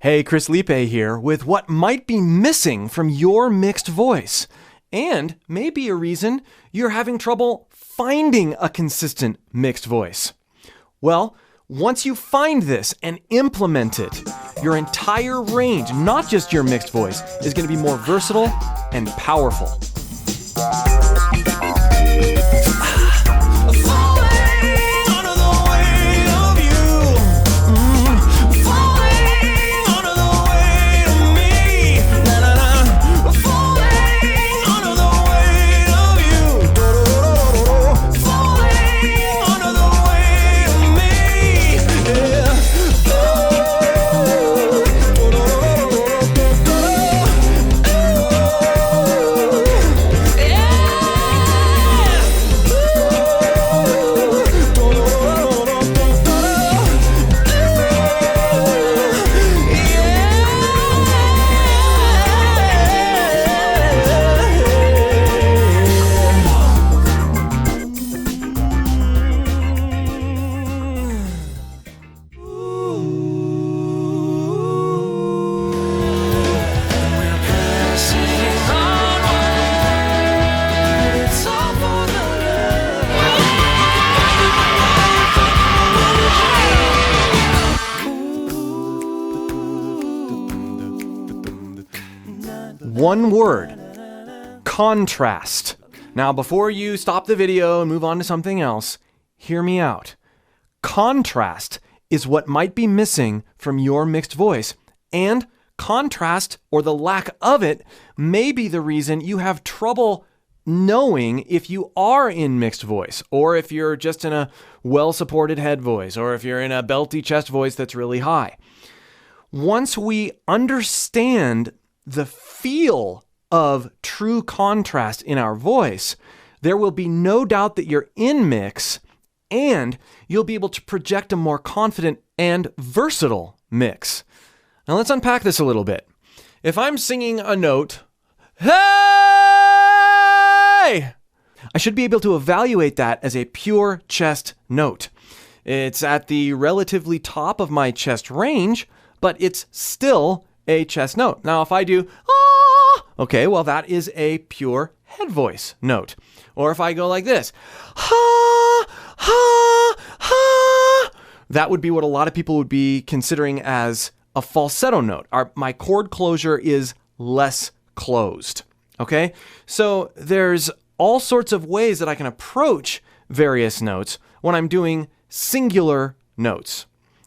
Hey, Chris Liepe here with what might be missing from your mixed voice, and maybe a reason you're having trouble finding a consistent mixed voice. Well, once you find this and implement it, your entire range, not just your mixed voice, is going to be more versatile and powerful. One word: contrast. Now, before you stop the video and move on to something else, hear me out. Contrast is what might be missing from your mixed voice, and contrast, or the lack of it, may be the reason you have trouble knowing if you are in mixed voice, or if you're just in a well-supported head voice, or if you're in a belty chest voice that's really high. Once we understand the feel of true contrast in our voice, there will be no doubt that you're in mix, and you'll be able to project a more confident and versatile mix. Now let's unpack this a little bit. If I'm singing a note, hey, I should be able to evaluate that as a pure chest note. It's at the relatively top of my chest range, but it's still a chest note. Now, if I do, okay, well, that is a pure head voice note. Or if I go like this, ha, ha, ha, that would be what a lot of people would be considering as a falsetto note. My chord closure is less closed, okay? So there's all sorts of ways that I can approach various notes when I'm doing singular notes.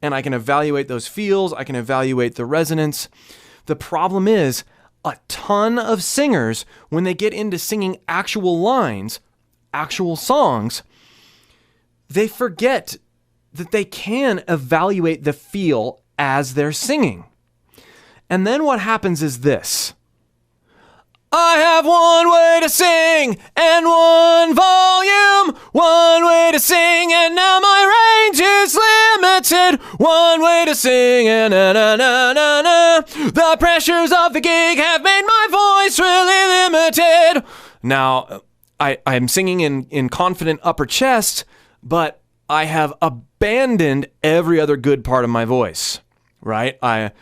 And I can evaluate those feels, I can evaluate the resonance. The problem is, a ton of singers, when they get into singing actual lines, actual songs, they forget that they can evaluate the feel as they're singing. And then what happens is this. I have one way to sing and one volume, one way to sing and now my range is limited, one way to sing and na-na-na-na-na. The pressures of the gig have made my voice really limited. Now, I'm singing in confident upper chest, but I have abandoned every other good part of my voice, right? The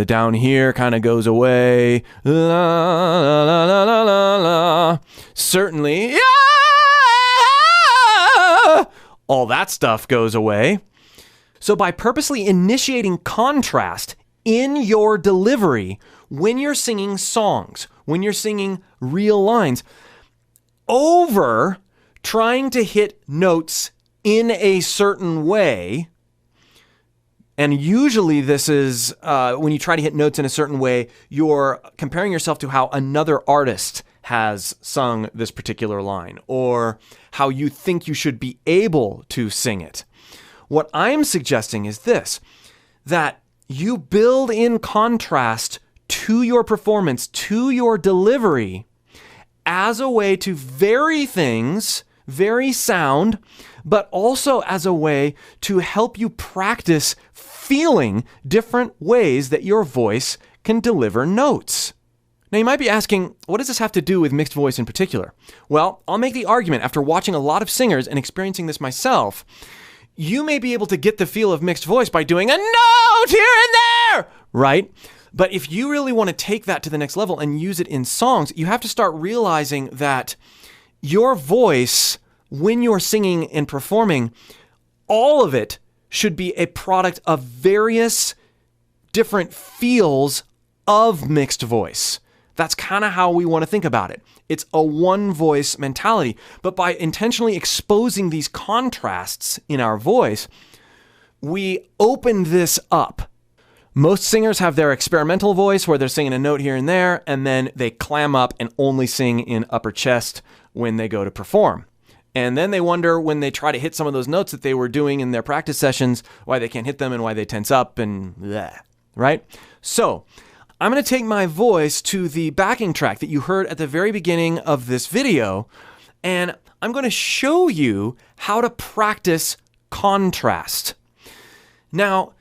down here kind of goes away. La, la, la, la, la, la, la. Certainly, yeah, all that stuff goes away. So by purposely initiating contrast in your delivery, when you're singing songs, when you're singing real lines, over trying to hit notes in a certain way, and usually this is when you try to hit notes in a certain way, you're comparing yourself to how another artist has sung this particular line, or how you think you should be able to sing it. What I'm suggesting is this, that you build in contrast to your performance, to your delivery, as a way to vary things, vary sound, but also as a way to help you practice feeling different ways that your voice can deliver notes. Now, you might be asking, what does this have to do with mixed voice in particular? Well, I'll make the argument after watching a lot of singers and experiencing this myself. you may be able to get the feel of mixed voice by doing a note here and there, right? But if you really want to take that to the next level and use it in songs, you have to start realizing that your voice, when you're singing and performing, all of it should be a product of various different feels of mixed voice. That's kind of how we want to think about it. It's a one voice mentality. But by intentionally exposing these contrasts in our voice, we open this up. Most singers have their experimental voice where they're singing a note here and there, and then they clam up and only sing in upper chest when they go to perform. And then they wonder when they try to hit some of those notes that they were doing in their practice sessions, why they can't hit them and why they tense up and bleh, right? So I'm going to take my voice to the backing track that you heard at the very beginning of this video, and I'm going to show you how to practice contrast. Now,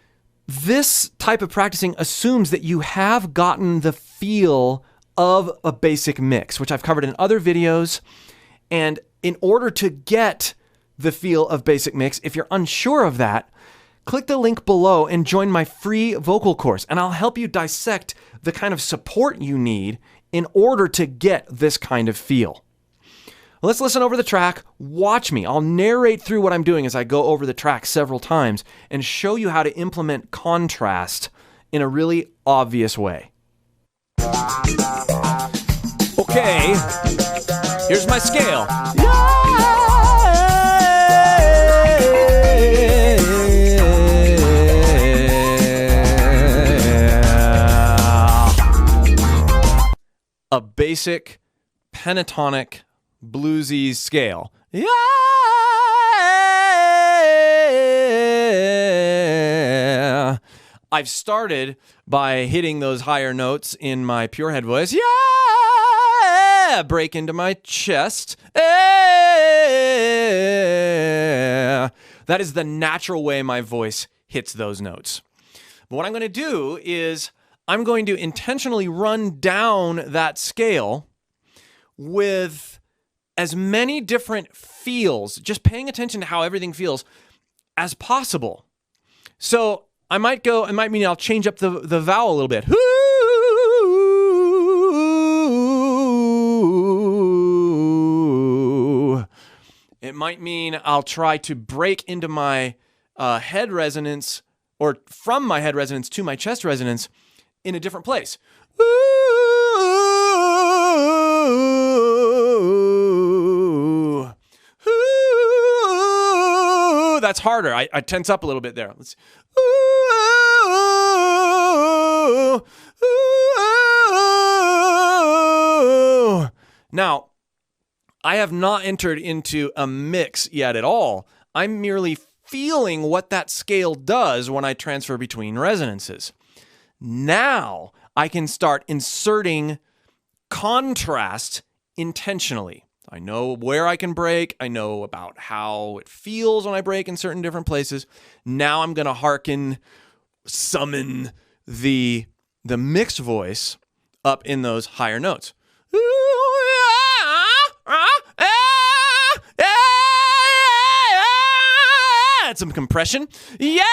this type of practicing assumes that you have gotten the feel of a basic mix, which I've covered in other videos. And in order to get the feel of basic mix, if you're unsure of that, click the link below and join my free vocal course, and I'll help you dissect the kind of support you need in order to get this kind of feel. Let's listen over the track. Watch me. I'll narrate through what I'm doing as I go over the track several times and show you how to implement contrast in a really obvious way. Okay, here's my scale. A basic pentatonic bluesy scale. Yeah. I've started by hitting those higher notes in my pure head voice. Yeah. Break into my chest. Yeah. That is the natural way my voice hits those notes. But what I'm going to do is I'm going to intentionally run down that scale with as many different feels, just paying attention to how everything feels as possible. So it might mean I'll change up the vowel a little bit. It might mean I'll try to break into my head resonance, or from my head resonance to my chest resonance in a different place. That's harder. I tense up a little bit there. Let's. Now, I have not entered into a mix yet at all. I'm merely feeling what that scale does when I transfer between resonances. Now I can start inserting contrast intentionally. I know where I can break. I know about how it feels when I break in certain different places. Now I'm going to summon the mixed voice up in those higher notes. Add some compression. Yeah!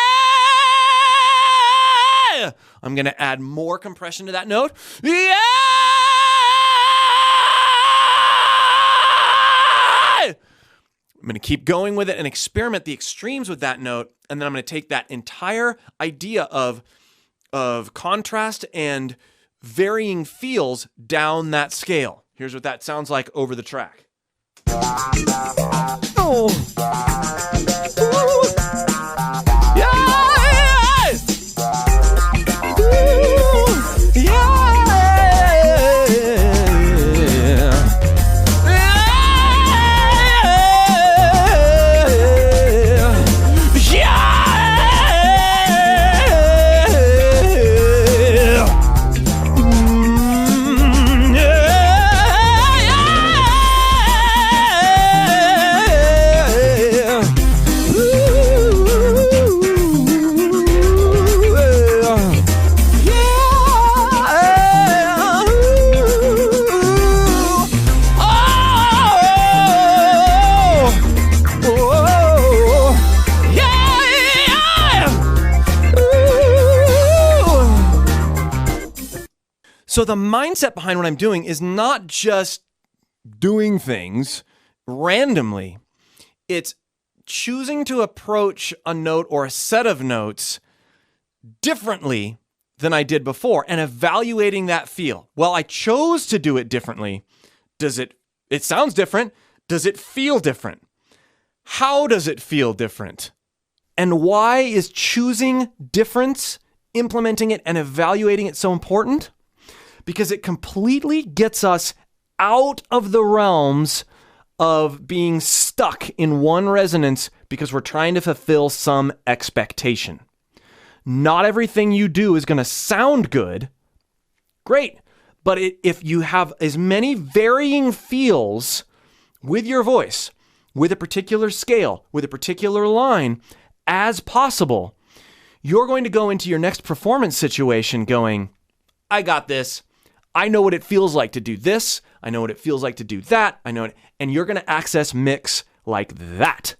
I'm going to add more compression to that note. Yeah! I'm going to keep going with it and experiment the extremes with that note, and then I'm going to take that entire idea of contrast and varying feels down that scale. Here's what that sounds like over the track. Oh. Ooh. Yeah. Ooh. Yeah. So the mindset behind what I'm doing is not just doing things randomly. It's choosing to approach a note or a set of notes differently than I did before and evaluating that feel. Well, I chose to do it differently. It sounds different. Does it feel different? How does it feel different? And why is choosing difference, implementing it, and evaluating it so important? Because it completely gets us out of the realms of being stuck in one resonance because we're trying to fulfill some expectation. Not everything you do is going to sound good. Great. But if you have as many varying feels with your voice, with a particular scale, with a particular line as possible, you're going to go into your next performance situation going, I got this. I know what it feels like to do this. I know what it feels like to do that. And you're going to access mix like that.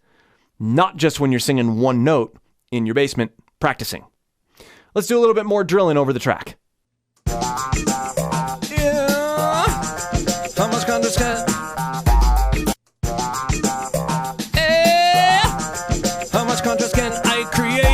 Not just when you're singing one note in your basement practicing. Let's do a little bit more drilling over the track. Yeah. How much contrast can? How much contrast can I create?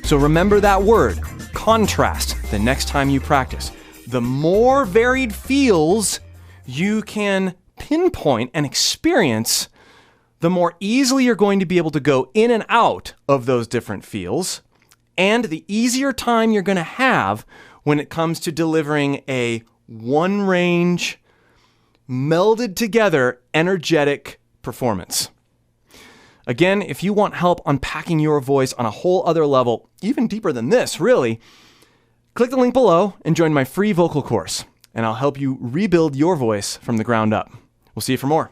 So remember that word, contrast, the next time you practice. The more varied feels you can pinpoint and experience, the more easily you're going to be able to go in and out of those different feels, and the easier time you're going to have when it comes to delivering a one range, melded together, energetic performance. Again, if you want help unpacking your voice on a whole other level, even deeper than this, really, click the link below and join my free vocal course, and I'll help you rebuild your voice from the ground up. We'll see you for more.